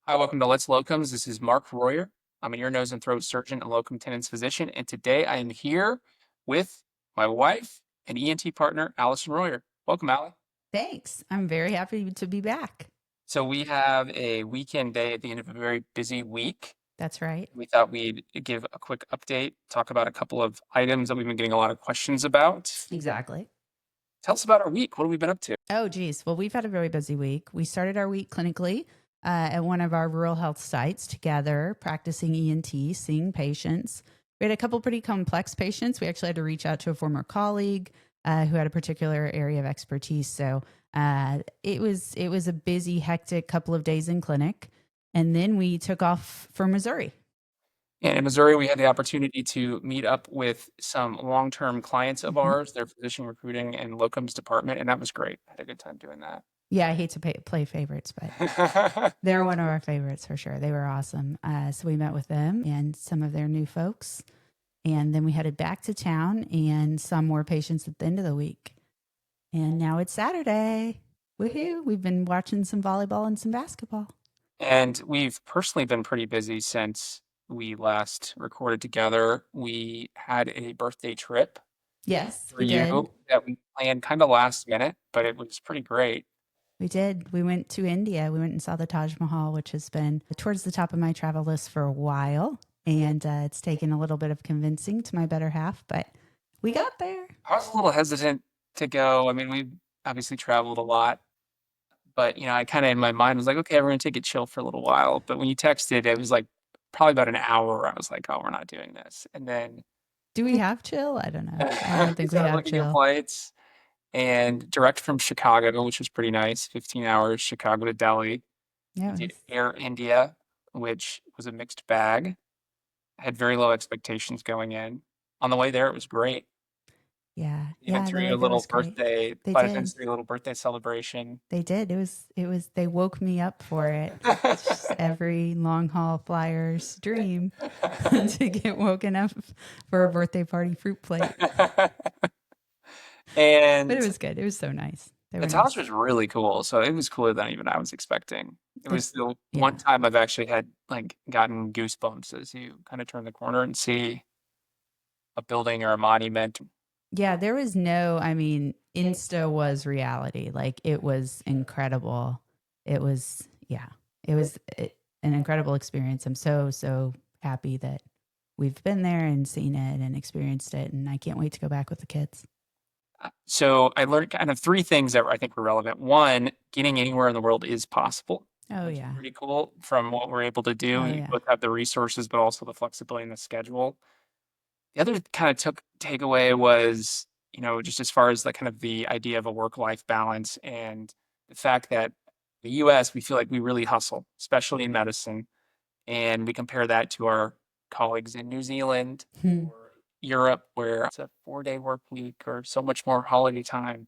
Hi, welcome to Let's Locums. This is Mark Royer. I'm an ear, nose, and throat surgeon and locum tenens physician, and today I am here with my wife and ENT partner, Allison Royer. Welcome, Allie. Thanks. I'm very happy to be back. So we have a weekend day at the end of a very busy week. That's right. We thought we'd give a quick update, talk about a couple of items that we've been getting a lot of questions about. Exactly. Tell us about our week. What have we been up to? Oh, geez. Well, we've had a very busy week. We started our week clinically at one of our rural health sites together, practicing ENT, seeing patients. We had a couple pretty complex patients. We actually had to reach out to a former colleague who had a particular area of expertise. So it was a busy, hectic couple of days in clinic. And then we took off for Missouri. And in Missouri, we had the opportunity to meet up with some long-term clients of Mhm. ours, their physician recruiting and locums department, and that was great. I had a good time doing that. Yeah, I hate to play favorites, but they're one of our favorites for sure. They were awesome. So we met with them and some of their new folks. And then we headed back to town and saw more patients at the end of the week. And now it's Saturday. Woohoo. We've been watching some volleyball and some basketball. And we've personally been pretty busy since we last recorded together. We had a birthday trip Yes, for we did. you that we planned kind of last minute, but it was pretty great. We did. We went to India. We went and saw the Taj Mahal, which has been towards the top of my travel list for a while. And it's taken a little bit of convincing to my better half, but we got there. I was a little hesitant to go. I mean, we obviously traveled a lot, but I kind of in my mind was like, okay, we're gonna take it chill for a little while. But when you texted, it was like probably about an hour. I was like, oh, we're not doing this. And then Do we have chill? I don't know. I don't we think we started have looking at chill. flights and direct from Chicago, which was pretty nice, 15 hours, Chicago to Delhi. We Yeah, it did was. Air India, which was a mixed bag. I had very low expectations going in. On the way there, it was great. Yeah. Even Yeah, the threw way you a there little was great. birthday, They flight attendants did. threw you a little birthday celebration. They did. They woke me up for it. It's just every long haul flyer's dream to get woken up for a birthday party fruit plate. But it And was good. It was so nice. They the were Taos nice. was really cool. So it was cooler than even I was expecting. It The, was the one yeah. time I've actually had like gotten goosebumps as you kind of turn the corner and see a building or a monument. Yeah, there was no, I mean, Insta was reality. Like it was incredible. It was, yeah, it was an incredible experience. I'm so happy that we've been there and seen it and experienced it. And I can't wait to go back with the kids. So I learned kind of three things that I think were relevant. One, getting anywhere in the world is possible, Oh, which is yeah. pretty cool from what we're able to do. Oh, You yeah. both have the resources, but also the flexibility in the schedule. The other kind of took takeaway was, just as far as the kind of the idea of a work-life balance and the fact that the US, we feel like we really hustle, especially in medicine. And we compare that to our colleagues in New Zealand Hmm. or Europe, where it's a 4-day work week or so much more holiday time.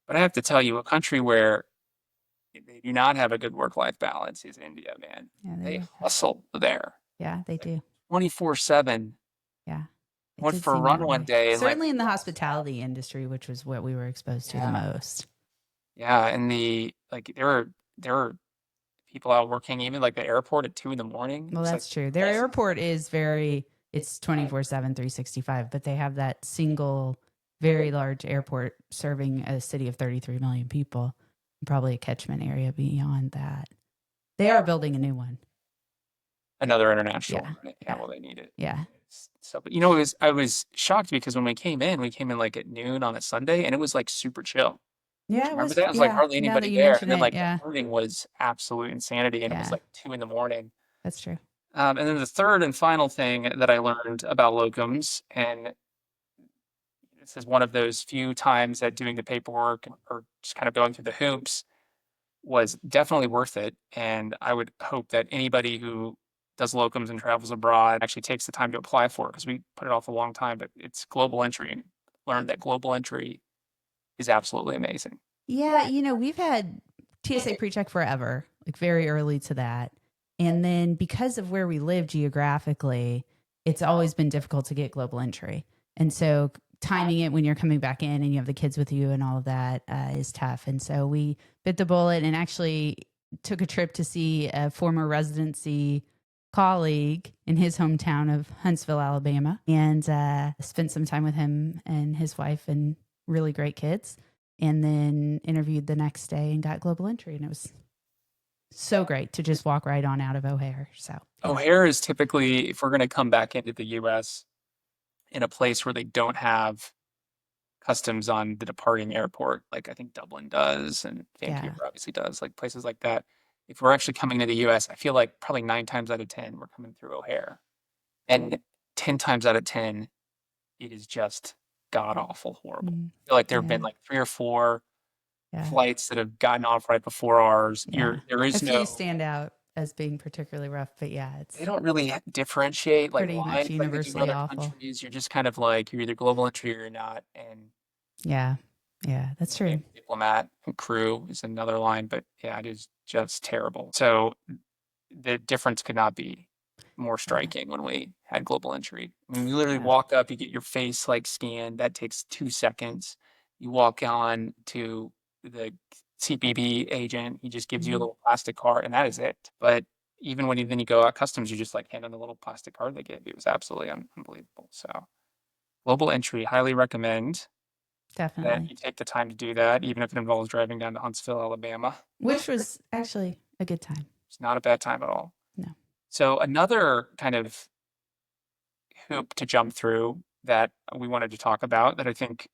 But I have to tell you, a country where they do not have a good work-life balance is India, man. Yeah, they They really don't. hustle there Yeah, they like do. 24/7. Yeah. It Went did for a seem run that one way. day and like, Certainly in the hospitality industry, which was what we were exposed to the yeah, most. yeah. And there were people out working even like the airport at 2 in the morning. It Well, was like that's true. Their airport is very, it's 24/7, 365, but they have that single, very large airport serving a city of 33 million people, and probably a catchment area beyond that. They are building a new one. another international Yeah. one, right? Yeah, Yeah. well, they need it. Yeah. So, but I was shocked because when we came in like at noon on a Sunday and it was like super chill. Do Yeah, you it remember was, that? It was like yeah. hardly Now that anybody you there. mention And then it, like the yeah. morning was absolute insanity and it was Yeah. like 2 in the morning. That's true. And then the third and final thing that I learned about locums, and this is one of those few times that doing the paperwork or just kind of going through the hoops was definitely worth it. And I would hope that anybody who does locums and travels abroad actually takes the time to apply for it because we put it off a long time, but it's global entry and learned that global entry is absolutely amazing. Yeah, we've had TSA PreCheck forever, like very early to that. And then because of where we live geographically, it's always been difficult to get global entry. And so timing it when you're coming back in and you have the kids with you and all of that is tough. And so we bit the bullet and actually took a trip to see a former residency colleague in his hometown of Huntsville, Alabama, and spent some time with him and his wife and really great kids. And then interviewed the next day and got global entry. And it was so great to just walk right on out of O'Hare. So, yeah. O'Hare is typically, if we're going to come back into the US in a place where they don't have customs on the departing airport, like I think Dublin does and Vancouver obviously does, like places like that. If we're actually coming to the US, I feel like probably 9 times out of 10, we're coming through O'Hare. And 10 times out of 10, it is just god awful horrible. I feel like there have been like 3 or 4 flights that have gotten off right before ours. There is a no few stand out as being particularly rough, but yeah, it's they don't really differentiate like pretty much lines like they do in universally other awful. countries. You're just kind of like you're either global entry or you're not. And yeah, that's true. Diplomat and crew is another line, but yeah, it is just terrible. So the difference could not be more striking when we had global entry. I mean, you literally walk up, you get your face like scanned. That takes 2 seconds. You walk on to the CBP agent. He just gives you a little plastic card, and that is it. But even when then you go out customs, you just like hand them the little plastic card they give you. It was absolutely unbelievable. So global entry, highly recommend that Definitely. you take the time to do that, even if it involves driving down to Huntsville, Alabama. Which was actually a good time. It's not a bad time at all. No. So another kind of hoop to jump through that we wanted to talk about that I think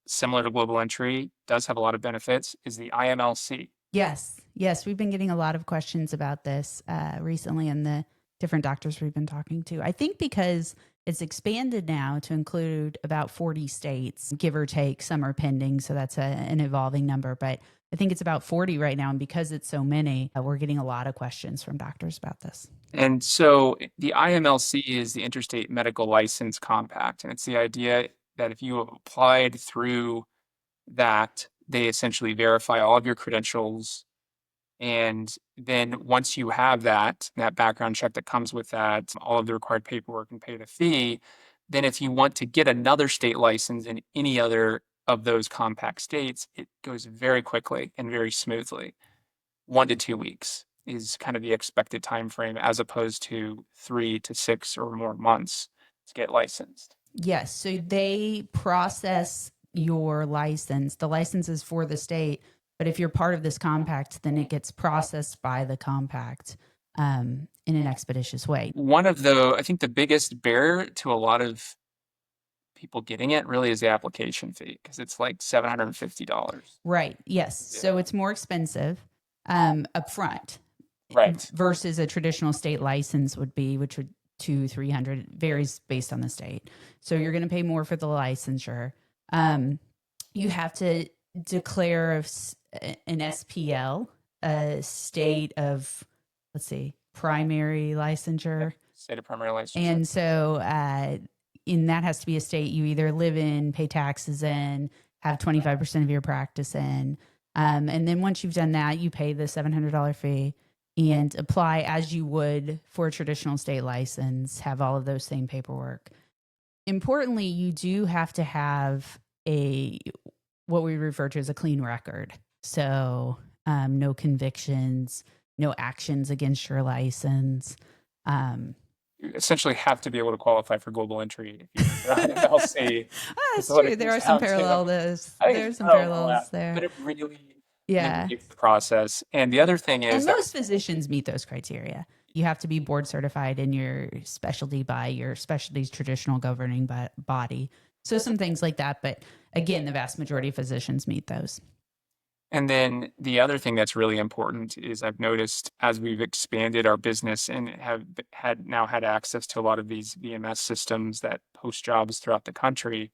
similar to global entry does have a lot of benefits is the IMLC. Yes. We've been getting a lot of questions about this recently in the different doctors we've been talking to. I think because it's expanded now to include about 40 states, give or take. Some are pending, so that's an evolving number. But I think it's about 40 right now. And because it's so many, we're getting a lot of questions from doctors about this. And so the IMLC is the Interstate Medical License Compact. And it's the idea that if you have applied through that, they essentially verify all of your credentials. And then once you have that background check that comes with that, all of the required paperwork and pay the fee, then if you want to get another state license in any other of those compact states, it goes very quickly and very smoothly. 1 to 2 weeks is kind of the expected time frame as opposed to 3 to 6 or more months to get licensed. Yes. So they process your license. The license is for the state, but if you're part of this compact, then it gets processed by the compact in an expeditious way. I think the biggest barrier to a lot of people getting it really is the application fee because it's like $750. Right. Yes. So it's more expensive upfront. Right. Versus a traditional state license would be, which would 200-300, varies based on the state. So you're going to pay more for the licensure. You have to declare an SPL, a state of, primary licensure. State of primary licensure. And so, and that has to be a state you either live in, pay taxes in, have 25% of your practice in. And then once you've done that, you pay the $700 fee and apply as you would for a traditional state license, have all of those same paperwork. Importantly, you do have to have what we refer to as a clean record. So no convictions, no actions against your license. You essentially have to be able to qualify for global entry if you're an LLC. That's true. There are some parallels. There's some parallels there. But it really makes the process. And the other thing is, and most physicians meet those criteria. You have to be board certified in your specialty by your specialty's traditional governing body. So some things like that. But again, the vast majority of physicians meet those. And then the other thing that's really important is I've noticed as we've expanded our business and have had access to a lot of these VMS systems that post jobs throughout the country,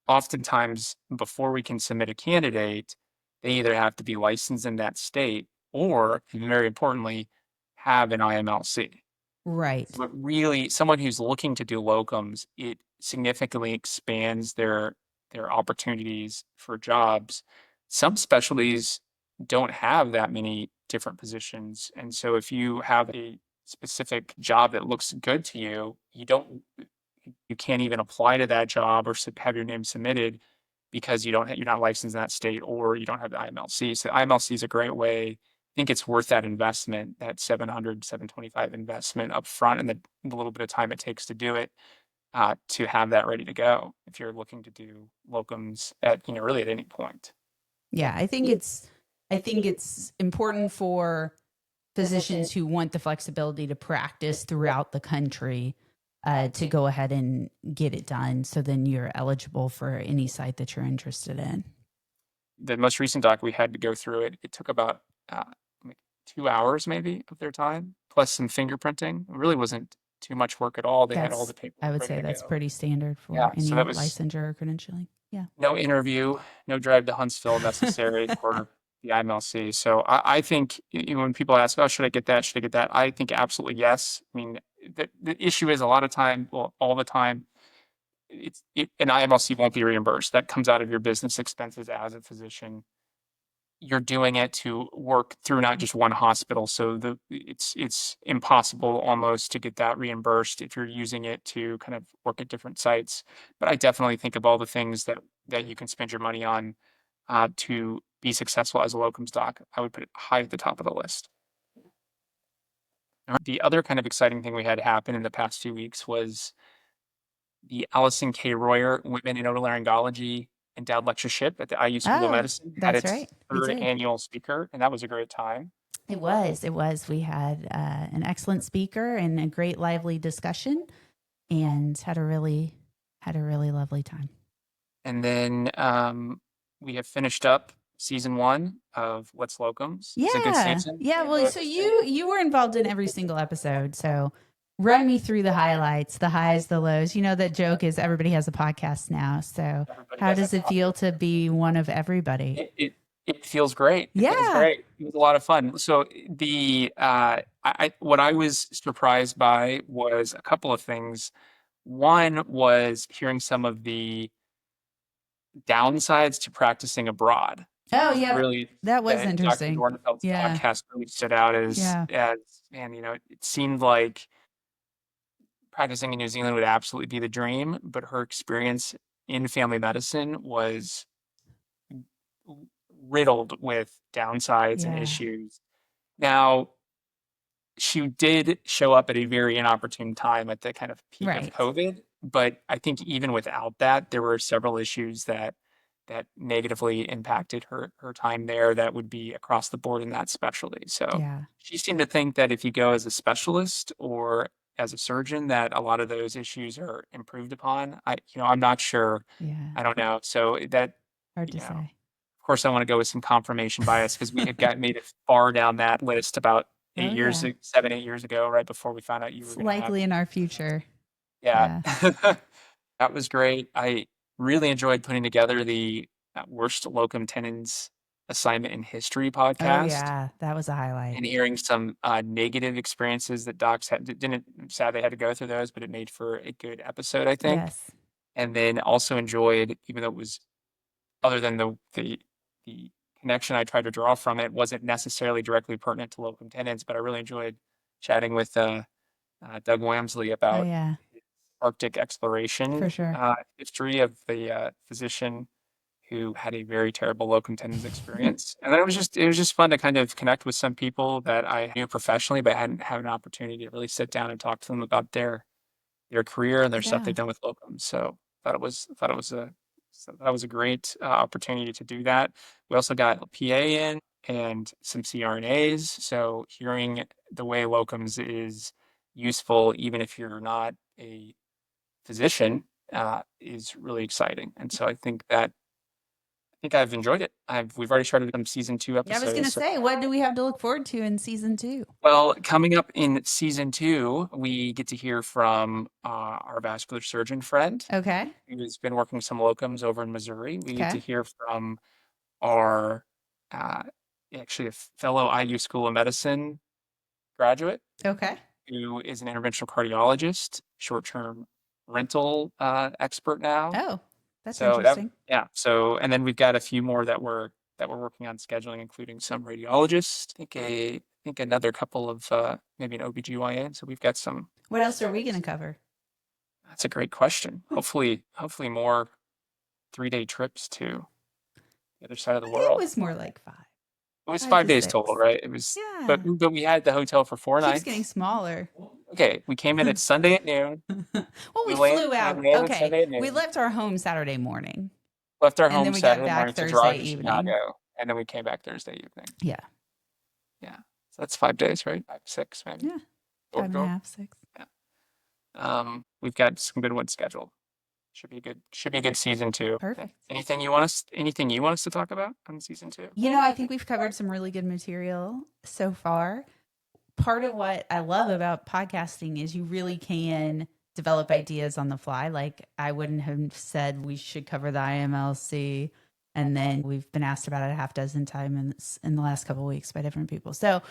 oftentimes before we can submit a candidate, they either have to be licensed in that state or, very importantly, have an IMLC. Right. But really, someone who's looking to do locums, it significantly expands their opportunities for jobs. Some specialties don't have that many different positions. And so if you have a specific job that looks good to you, you can't even apply to that job or have your name submitted because you're not licensed in that state or you don't have the IMLC. So IMLC is a great way think it's worth that investment, that 725 investment up front, and the little bit of time it takes to do it, to have that ready to go if you're looking to do locums at, really at any point. Yeah, I think it's important for physicians who want the flexibility to practice throughout the country to go ahead and get it done. So then you're eligible for any site that you're interested in. The most recent doc we had to go through it. It took about uh, like 2 hours maybe of their time, plus some fingerprinting. It really wasn't too much work at all. They had all the I paperwork would ready say to that's go. pretty standard Yeah, for so any that was licensure or credentialing. Yeah. no interview, no drive to Huntsville necessary for the IMLC. So I think when people ask, "Oh, should I get that? Should I get that?" I think absolutely yes. I mean, the issue is a lot of time, well, all the time, an IMLC won't be reimbursed. That comes out of your business expenses as a physician. You're doing it to work through not just one hospital, so it's impossible almost to get that reimbursed if you're using it to kind of work at different sites. But I definitely think of all the things that you can spend your money on to be successful as a locums doc. I would put it high at the top of the list. The other kind of exciting thing we had happen in the past 2 weeks was the Allison K. Royer Women in Otolaryngology Endowed Lectureship at the IU School of Oh, Medicine had that's its right. We third did. annual speaker, and that was a great time. It was. It was. We had an excellent speaker and a great lively discussion, and had a really lovely time. And then we have finished up season 1 of What's Locums. Is it good, Yeah. Samson? Yeah. You Well, enjoyed so listening? you were involved in every single episode. So run me through the highlights, the highs, the lows. You know that joke is everybody has a podcast now. So Everybody how has a does it feel to be one of everybody? it feels great. It feels Yeah. great. It was a lot of fun. So what I was surprised by was a couple of things. One was hearing some of the downsides to practicing abroad. Oh, yeah. Really, That was that Dr. interesting. Dornfeld's Yeah. podcast really stood out Yeah. and it seemed like practicing in New Zealand would absolutely be the dream, but her experience in family medicine was riddled with downsides and Yeah. issues. Now, she did show up at a very inopportune time at the kind of peak of Right. COVID, but I think even without that, there were several issues that negatively impacted her time there that would be across the board in that specialty. So Yeah. she seemed to think that if you go as a specialist or as a surgeon, that a lot of those issues are improved upon. I'm not sure. Yeah. I don't know. So that, Hard you to know, of say. course, I want to go with some confirmation bias because we had got made it far down that list about Oh, yeah. 7, 8 years ago, right before we found out you were It's going to have. likely in our future. Yeah, Yeah. that was great. I really enjoyed putting together the worst locum tenens assignment in history Oh, podcast yeah. That was a highlight. and hearing some negative experiences that docs didn't sadly had to go through those, but it made for a good episode, I think. Yes. And then also enjoyed, even though it was other than the connection I tried to draw from it wasn't necessarily directly pertinent to locum tenens, but I really enjoyed chatting with Doug Wamsley Oh, about yeah. Arctic For exploration sure. history of the physician who had a very terrible locum tenens experience. And then it was just fun to kind of connect with some people that I knew professionally, but hadn't had an opportunity to really sit down and talk to them about their career and their stuff Yeah. they've done with locums. So that was a great opportunity to do that. We also got PA in and some CRNAs. So hearing the way locums is useful, even if you're not a physician, is really exciting. And so I think I've enjoyed it. We've already started some season 2 I was going to episodes. So, say, what do we have to look forward to in season 2? well, coming up in season 2, we get to hear from our vascular surgeon friend Okay. who's been working with some locums over in Missouri. We get to Okay. hear from our uh, actually a fellow IU School of Medicine graduate Okay. who is an interventional cardiologist, short-term rental expert now. Oh, that's So that interesting. yeah. So and then we've got a few more that we're working on scheduling, including some radiologists. I think another couple of maybe an OBGYN. So we've got some. What else are we going to cover? That's a great question. Hopefully more 3-day trips to the other side of the It world. was more like 5. It was 5 5 to days total, 6. right? It was, but Yeah. but we had the hotel for 4 Keeps getting nights. smaller. Okay, we came in at Sunday at noon. Well, We we flew out. landed Okay. Sunday at We noon. left our home Saturday morning Left our and home then we got Saturday back morning to Thursday drive to evening. Chicago, and then we came back Thursday evening. Yeah. Yeah, so that's 5 days, right? 5, 6 maybe. Yeah. Door Five to and a door. half, 6. Yeah. We've got some good ones scheduled. Should be a good season two. Yeah. Perfect. Anything you want us to talk about on season two? I think we've covered some really good material so far. Part of what I love about podcasting is you really can develop ideas on the fly. Like I wouldn't have said we should cover the IMLC, and then we've been asked about it a half dozen times in the last couple of weeks by different people. So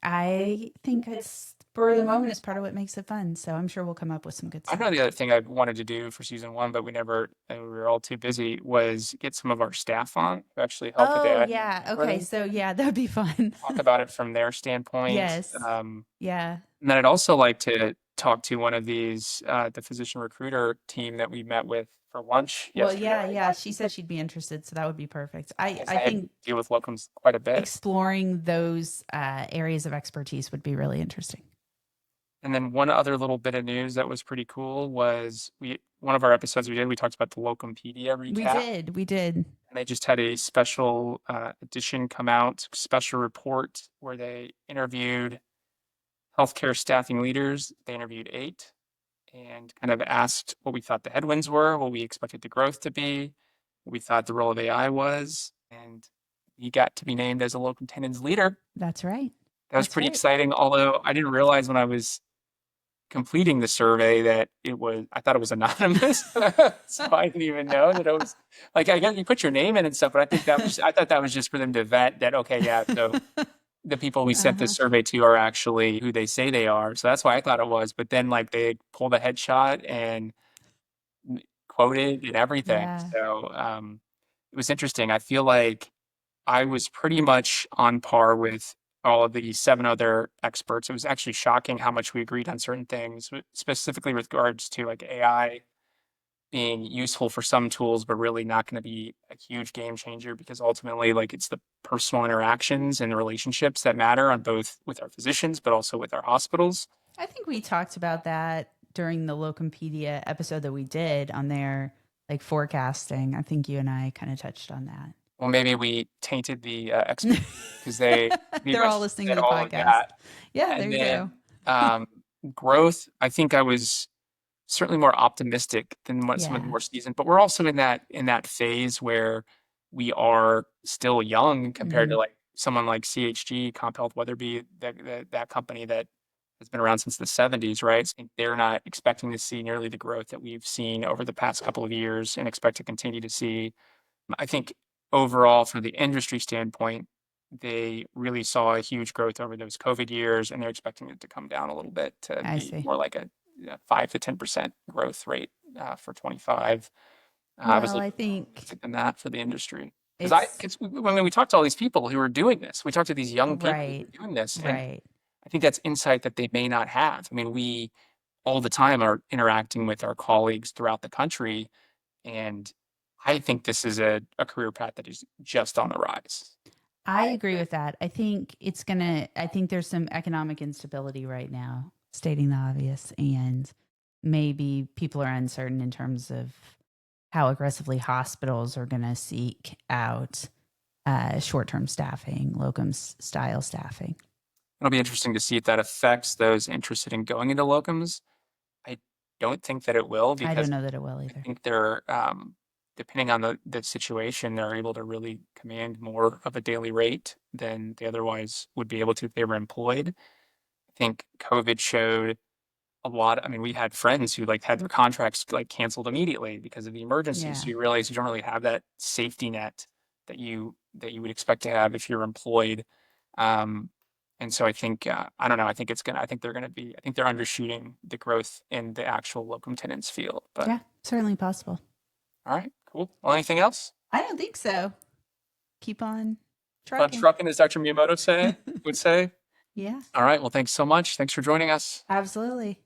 I think it's for the moment is part of what makes it fun. So I'm sure we'll come up with some good I stuff. know the other thing I wanted to do for season one, but we were all too busy, was get some of our staff on who actually help with the Oh admin yeah. and Okay. everything. So yeah, that would be fun. Talk about it from their standpoint. Yes. Yeah. And then I'd also like to talk to one of these, the physician recruiter team that we met with for lunch Well, yesterday. yeah. She said she'd be interested, so that would be perfect. Because I I had to think deal with locums quite a bit. exploring those areas of expertise would be really interesting. And then one other little bit of news that was pretty cool was one of our episodes we talked about the Locumpedia recap. We did. And they just had a special edition come out, special report where they interviewed healthcare staffing leaders. They interviewed 8 and kind of asked what we thought the headwinds were, what we expected the growth to be, what we thought the role of AI was, and he got to be named as a locum tenens leader. That's right. That was That's pretty right. exciting, although I didn't realize when I was completing the survey that I thought it was anonymous. So I didn't even know that it was like, I guess you put your name in and stuff, but I thought that was just for them to vet that, okay, yeah, so the people we sent the Uh-huh. survey to are actually who they say they are. So that's why I thought it was. But then like they pulled a headshot and quoted and everything. Yeah. So it was interesting. I feel like I was pretty much on par with all of the 7 other experts. It was actually shocking how much we agreed on certain things, specifically with regards to like AI being useful for some tools, but really not going to be a huge game changer because ultimately, like, it's the personal interactions and the relationships that matter on both with our physicians, but also with our hospitals. I think we talked about that during the Locumpedia episode that we did on their like forecasting. I think you and I kind of touched on that. Well, maybe we tainted the experts because they pretty They're much all listening to said the all of podcast. that. Yeah, there And you go. then growth, I think I was certainly more optimistic than what some of the Yeah. more seasoned, but we're also in that phase where we are still young compared to Mhm. like someone like CHG, Comp Health Weatherby, that company that has been around since the 70s, right? And they're not expecting to see nearly the growth that we've seen over the past couple of years and expect to continue to see. I think overall, from the industry standpoint, they really saw a huge growth over those COVID years, and they're expecting it to come down a little bit to I be see. more like a 5 to 10% growth rate for 25. I was Well, I looking more think optimistic than that for the industry. it's Because when we talked to all these people who are doing this, we talked to these young people who right. are doing this, and Right. I think that's insight that they may not have. I mean, we all the time are interacting with our colleagues throughout the country, and I think this is a career path that is just on the rise. I agree with that. I think there's some economic instability right now, stating the obvious, and maybe people are uncertain in terms of how aggressively hospitals are going to seek out short term staffing, locums style staffing. It'll be interesting to see if that affects those interested in going into locums. I don't think that it will I don't because know that it will I either. think they're, depending on the situation, they're able to really command more of a daily rate than they otherwise would be able to if they were employed. I think COVID showed a lot. I mean, we had friends who like had their contracts like canceled immediately because of the emergency. So Yeah. you realize you don't really have that safety net that you would expect to have if you're employed. Um, and so I think I don't know. I think they're gonna be. I think they're undershooting the growth in the actual locum tenens field. But Yeah, certainly possible. all right, cool. Well, anything else? I don't think so. Keep on Fun trucking. trucking, as Dr. Miyamoto would say. Yeah, All right. Well, thanks so much. Thanks for joining us. absolutely.